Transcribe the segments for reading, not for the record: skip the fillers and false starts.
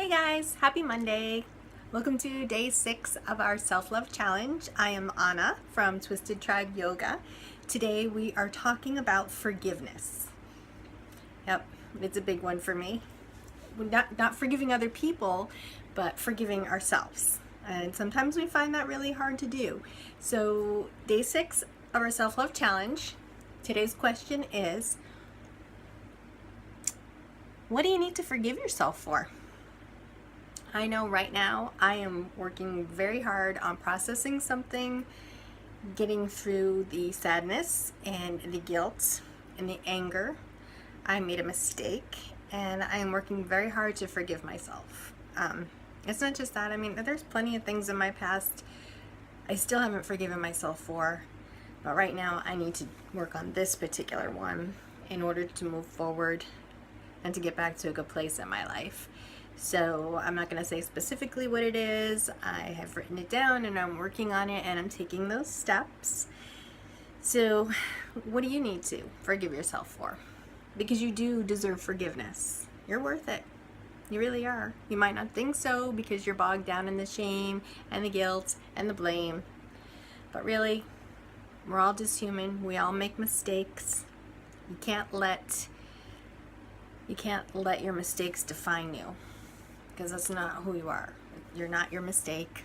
Hi guys, happy Monday. Welcome to day 6 of our self-love challenge. I am Anna from Twisted Tribe Yoga. Today we are talking about forgiveness. Yep, it's a big one for me. Not forgiving other people, but forgiving ourselves. And sometimes we find that really hard to do. So day 6 of our self-love challenge, today's question is, what do you need to forgive yourself for? I know right now I am working very hard on processing something, getting through the sadness and the guilt and the anger. I made a mistake and I am working very hard to forgive myself. It's not just that. I mean, there's plenty of things in my past I still haven't forgiven myself for, but right now I need to work on this particular one in order to move forward and to get back to a good place in my life. So I'm not going to say specifically what it is. I have written it down and I'm working on it and I'm taking those steps. So what do you need to forgive yourself for? Because you do deserve forgiveness. You're worth it. You really are. You might not think so because you're bogged down in the shame and the guilt and the blame. But really, we're all just human. We all make mistakes. You can't let your mistakes define you, because that's not who you are. You're not your mistake.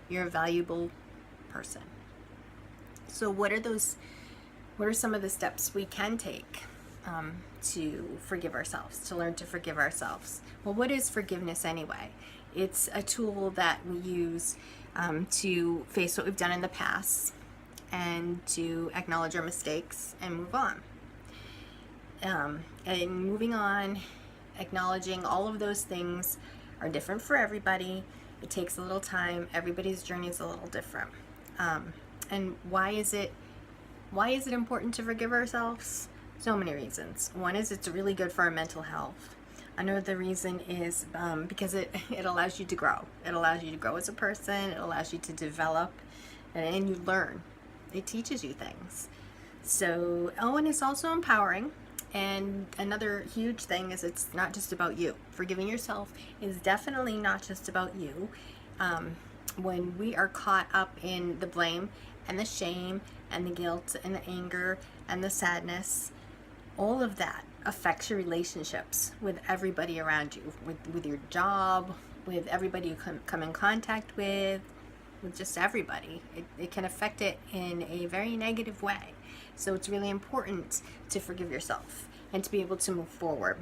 You're a valuable person. So what are some of the steps we can take to forgive ourselves, to learn to forgive ourselves? Well, what is forgiveness anyway? It's a tool that we use to face what we've done in the past and to acknowledge our mistakes and move on. And moving on, acknowledging all of those things are different for everybody. It takes a little time. Everybody's journey is a little different. And why is it important to forgive ourselves? So many reasons. One is it's really good for our mental health. Another reason is because it allows you to grow. It allows you to grow as a person. It allows you to develop, and you learn. It teaches you things. So, and it's also empowering. And another huge thing is it's not just about you. Forgiving yourself is definitely not just about you. When we are caught up in the blame and the shame and the guilt and the anger and the sadness, all of that affects your relationships with everybody around you, with your job, with everybody you come in contact with just everybody. It can affect it in a very negative way. So it's really important to forgive yourself and to be able to move forward.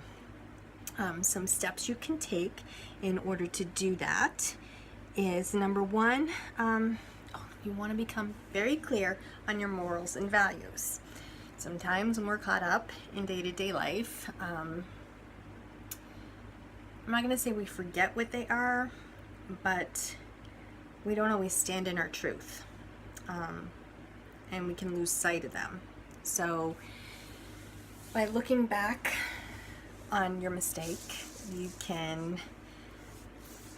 Some steps you can take in order to do that is, number one, you want to become very clear on your morals and values. Sometimes when we're caught up in day-to-day life, I'm not going to say we forget what they are, but we don't always stand in our truth, and we can lose sight of them. So by looking back on your mistake, you can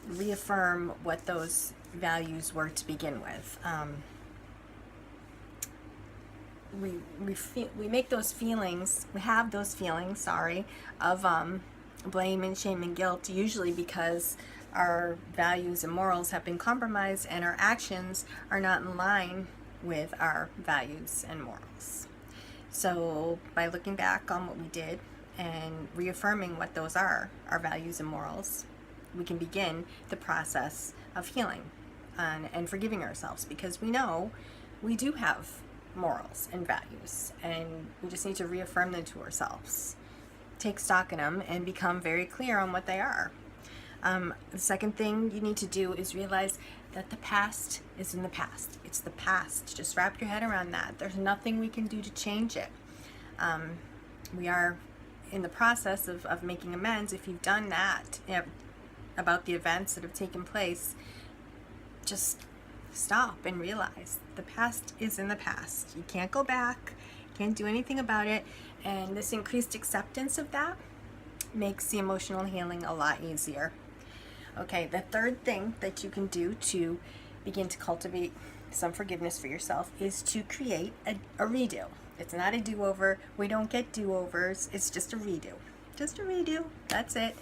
reaffirm what those values were to begin with. We make those feelings, we have those feelings, of blame and shame and guilt, usually because our values and morals have been compromised and our actions are not in line with our values and morals. So by looking back on what we did and reaffirming what those are, our values and morals, we can begin the process of healing and forgiving ourselves, because we know we do have morals and values and we just need to reaffirm them to ourselves, take stock in them, and become very clear on what they are. The second thing you need to do is realize that the past is in the past. It's the past. Just wrap your head around that. There's nothing we can do to change it. We are in the process of making amends. If you've done that about the events that have taken place, just stop and realize the past is in the past. You can't go back, can't do anything about it, and this increased acceptance of that makes the emotional healing a lot easier. Okay, the third thing that you can do to begin to cultivate some forgiveness for yourself is to create a redo. It's not a do-over. We don't get do-overs. It's just a redo. Just a redo. That's it.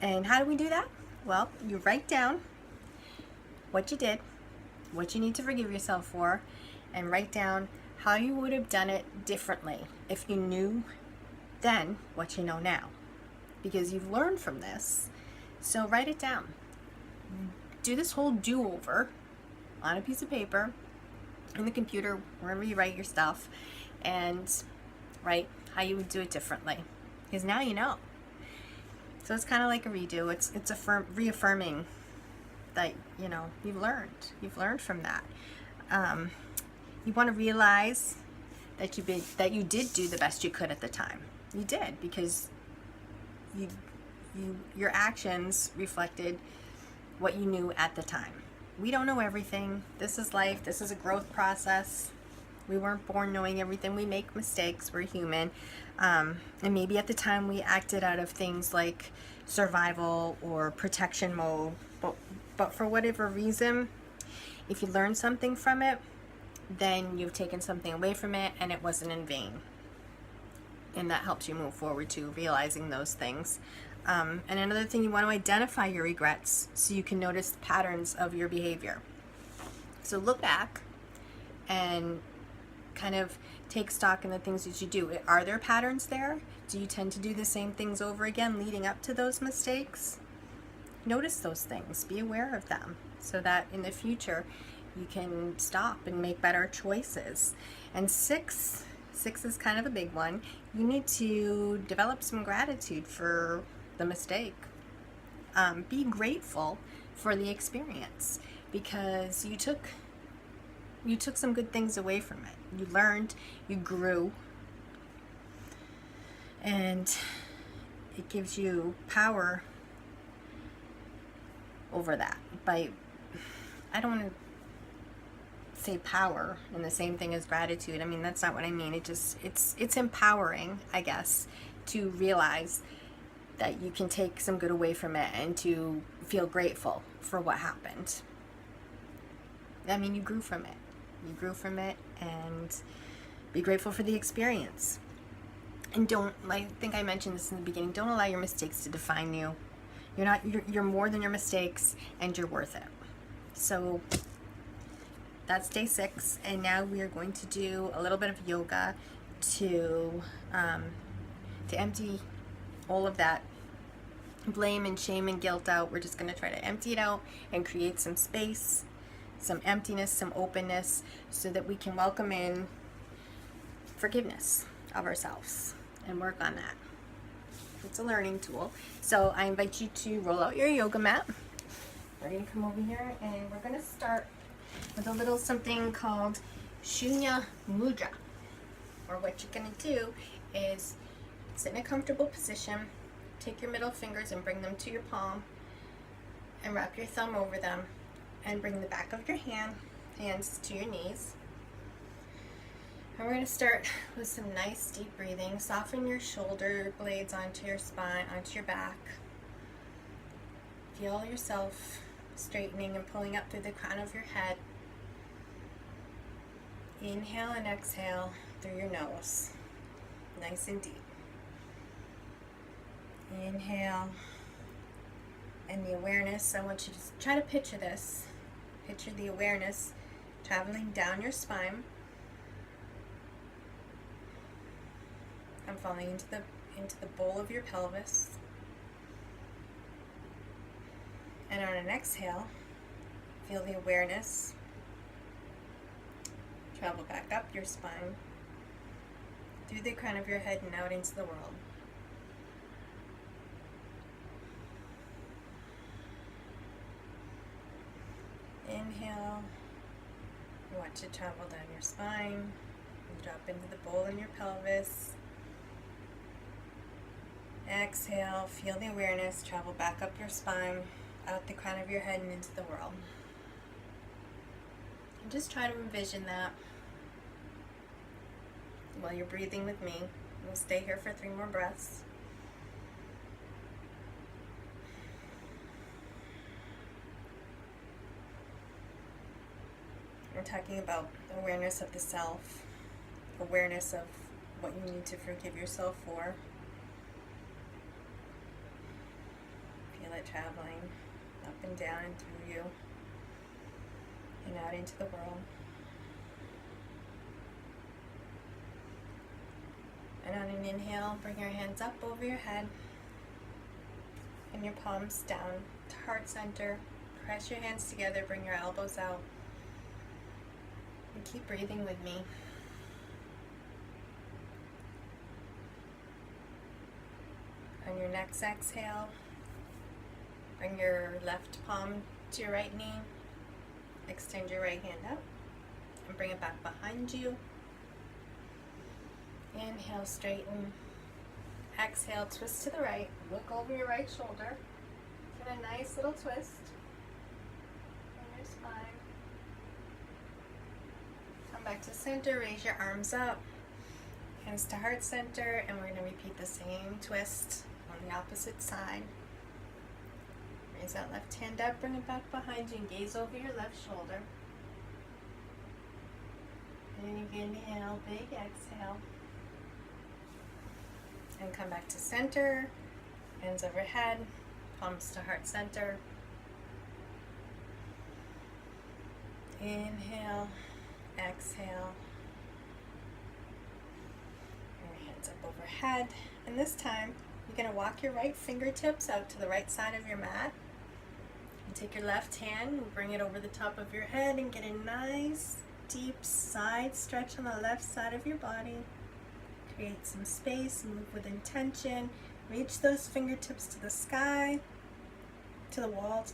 And how do we do that? Well, you write down what you did, what you need to forgive yourself for, and write down how you would have done it differently if you knew then what you know now. Because you've learned from this. So write it down. Do this whole do-over on a piece of paper, in the computer, wherever you write your stuff, and write how you would do it differently. Because now you know. So it's kind of like a redo. It's reaffirming that you've learned from that. You want to realize that you did do the best you could at the time. You did, because your actions reflected what you knew at the time. We don't know everything. This is life. This is a growth process. We weren't born knowing everything. We make mistakes. We're human. And maybe at the time we acted out of things like survival or protection mode. But for whatever reason, if you learn something from it, then you've taken something away from it and it wasn't in vain. And that helps you move forward to realizing those things. And another thing, you want to identify your regrets so you can notice the patterns of your behavior. So look back and kind of take stock in the things that you do. Are there patterns there? Do you tend to do the same things over again leading up to those mistakes? Notice those things. Be aware of them so that in the future you can stop and make better choices. And six is kind of a big one. You need to develop some gratitude for the mistake. Be grateful for the experience, because you took some good things away from it. You learned, you grew, and it gives you power over that. I don't want to say power and the same thing as gratitude. I mean, that's not what I mean. It's empowering, I guess, to realize that you can take some good away from it and to feel grateful for what happened. I mean, you grew from it, and be grateful for the experience. And I think I mentioned this in the beginning, don't allow your mistakes to define you. You're more than your mistakes, and you're worth it. So that's day 6, and now we are going to do a little bit of yoga to empty all of that blame and shame and guilt out. We're just going to try to empty it out and create some space, some emptiness, some openness, so that we can welcome in forgiveness of ourselves and work on that. It's a learning tool. So I invite you to roll out your yoga mat. We're going to come over here and we're going to start with a little something called Shunya Mudra. Or what you're going to do is sit in a comfortable position, take your middle fingers and bring them to your palm, and wrap your thumb over them, and bring the back of your hands to your knees. And we're going to start with some nice deep breathing. Soften your shoulder blades onto your spine, onto your back. Feel yourself straightening and pulling up through the crown of your head. Inhale and exhale through your nose, nice and deep. Inhale, and the awareness, I want you to try to picture this. Picture the awareness traveling down your spine and falling into the bowl of your pelvis. And on an exhale, feel the awareness travel back up your spine, through the crown of your head and out into the world. Inhale, watch it travel down your spine and drop into the bowl in your pelvis. Exhale, feel the awareness travel back up your spine, out the crown of your head and into the world. And just try to envision that while you're breathing with me. We'll stay here for 3 more breaths. We're talking about awareness of the self, awareness of what you need to forgive yourself for. it traveling up and down and through you and out into the world. And on an inhale, bring your hands up over your head and your palms down to heart center. Press your hands together, bring your elbows out, and keep breathing with me. On your next exhale, bring your left palm to your right knee, extend your right hand up, and bring it back behind you. Inhale, straighten. Exhale, twist to the right. Look over your right shoulder. Get a nice little twist in your spine. Come back to center, raise your arms up. Hands to heart center, and we're going to repeat the same twist on the opposite side. Raise that left hand up, bring it back behind you, and gaze over your left shoulder. Big inhale, big exhale. And come back to center, hands overhead, palms to heart center. Inhale, exhale. And your hands up overhead. And this time, you're going to walk your right fingertips out to the right side of your mat. And take your left hand and bring it over the top of your head and get a nice deep side stretch on the left side of your body. Create some space, move with intention, reach those fingertips to the sky, to the wall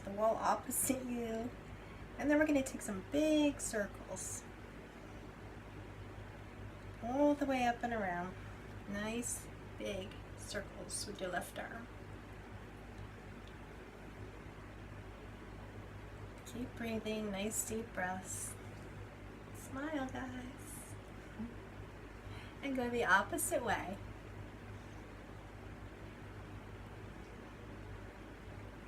opposite you. And then we're going to take some big circles all the way up and around. Nice big circles with your left arm. Keep breathing, nice deep breaths. Smile, guys. And go the opposite way.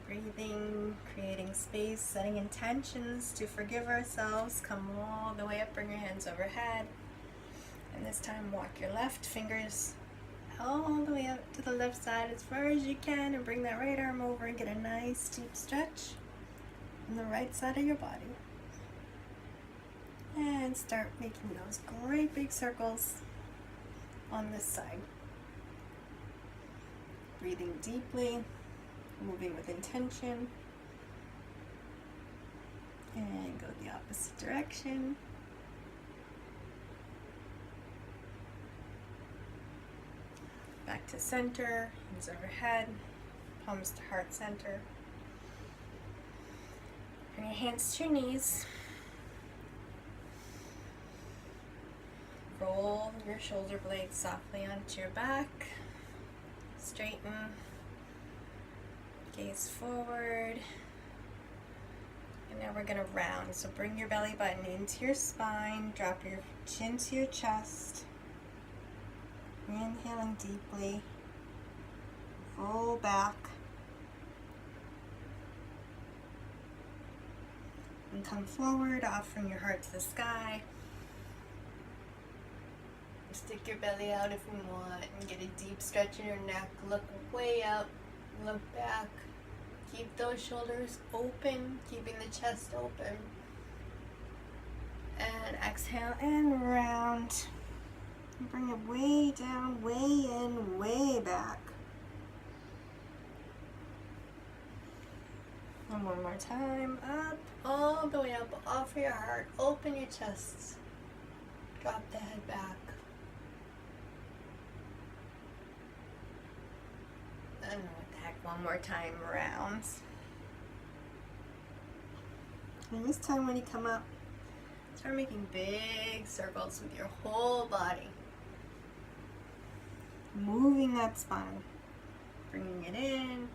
Breathing, creating space, setting intentions to forgive ourselves. Come all the way up, bring your hands overhead. And this time walk your left fingers all the way up to the left side as far as you can, and bring that right arm over and get a nice deep stretch on the right side of your body. And start making those great big circles on this side. Breathing deeply, moving with intention, and go the opposite direction. Back to center, hands overhead, palms to heart center. Bring your hands to your knees. Roll your shoulder blades softly onto your back. Straighten. Gaze forward. And now we're going to round. So bring your belly button into your spine. Drop your chin to your chest. Inhaling deeply. Roll back. And come forward, offering your heart to the sky. Stick your belly out if you want and get a deep stretch in your neck. Look way up, look back. Keep those shoulders open, keeping the chest open. And exhale and round. And bring it way down, way in, way back. And one more time, up, all the way up, offer your heart, open your chest. Drop the head back. And what the heck, one more time, rounds. And this time when you come up, start making big circles with your whole body. Moving that spine. Bringing it in,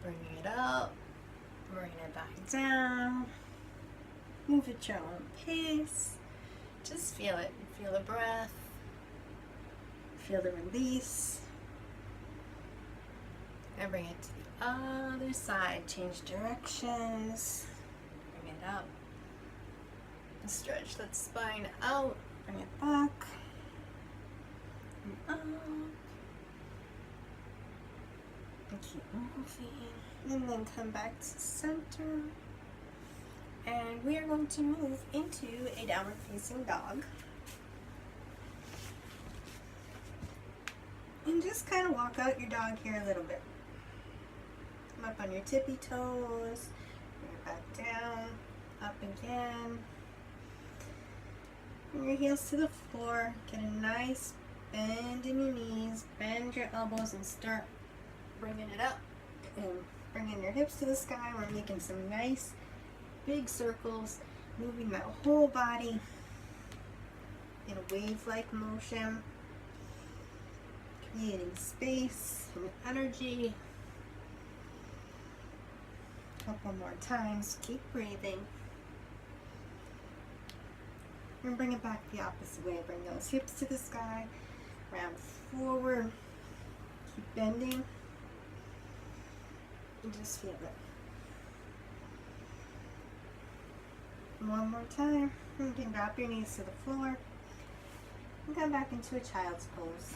bringing it up, bringing it back down. Move at your own pace. Just feel it. Feel the breath. Feel the release. And bring it to the other side. Change directions. Bring it up. And stretch that spine out. Bring it back. And up. And keep moving. And then come back to center. And we are going to move into a downward facing dog. And just kind of walk out your dog here a little bit. Come up on your tippy toes, bring it back down, up again. Bring your heels to the floor, get a nice bend in your knees, bend your elbows and start bringing it up. And bringing your hips to the sky. We're making some nice big circles, moving that whole body in a wave-like motion, creating space and energy. A couple more times. Keep breathing. And bring it back the opposite way. Bring those hips to the sky, round forward, keep bending, and just feel it. One more time. You can drop your knees to the floor and come back into a child's pose.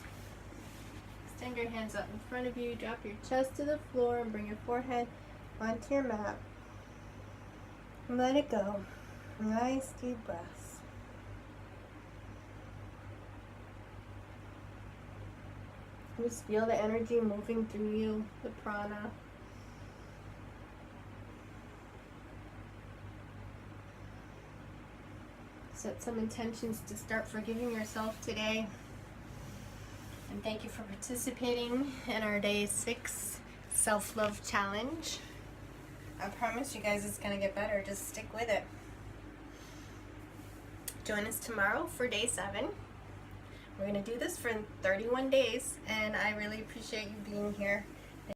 Extend your hands up in front of you, drop your chest to the floor, and bring your forehead onto your mat. And let it go. Nice deep breaths. Just feel the energy moving through you, the prana. Set some intentions to start forgiving yourself today. And thank you for participating in our day 6 self-love challenge. I promise you guys it's going to get better. Just stick with it. Join us tomorrow for day 7. We're going to do this for 31 days, and I really appreciate you being here.